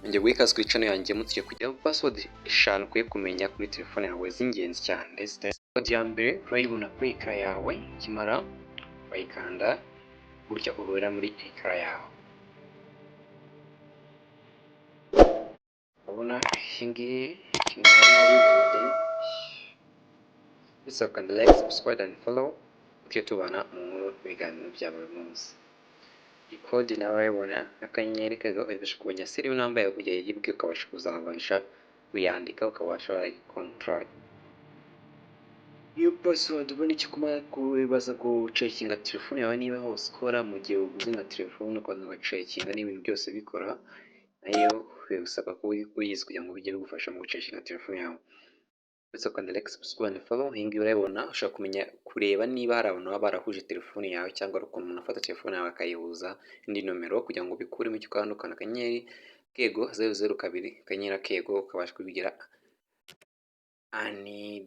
Ngiye guha ikaze kuri channel yanjye mutugiye kujyaho password 5 ukwiye kumenya kuri telefone yawe z'ingenzi cyane. Password ya mbere urayibona kuri ekara yawe, kimara bayikanda gutya uhurira muri ekara yawe. Urabona iyi ngiyi kandi like, subscribe and follow tujye tubana mu biganiro bya buri munsi. Kode nawe urayibona akanyenyeri kagafasha kumenya serial number yawe kugira yibwe ukabasha kuzabasha kuyandika ukabasha control. Iyo password ubona icyo kumara kubibaza gucekinga telefone yawe niba hose ukora mu gihe uguze na telefone ukaza ugacekinga n'ibintu byose bikora, nayo bigusaba kuyizi kugira ngo bijye bigufasha mu gucekinga telefone yawe. Uretse kandi like, subscribe and follow. Iyi ngiyi urayibona ushobora kumenya kureba niba hari abantu baba barahuje telefone yawe cyangwa ari ukuntu umuntu afata telefone yawe akayihuza indi nomero kugira ngo bikuremo icyo ukandukana akanyenyeri kego 002 akanyenyeri kego ukabasha kubigira ani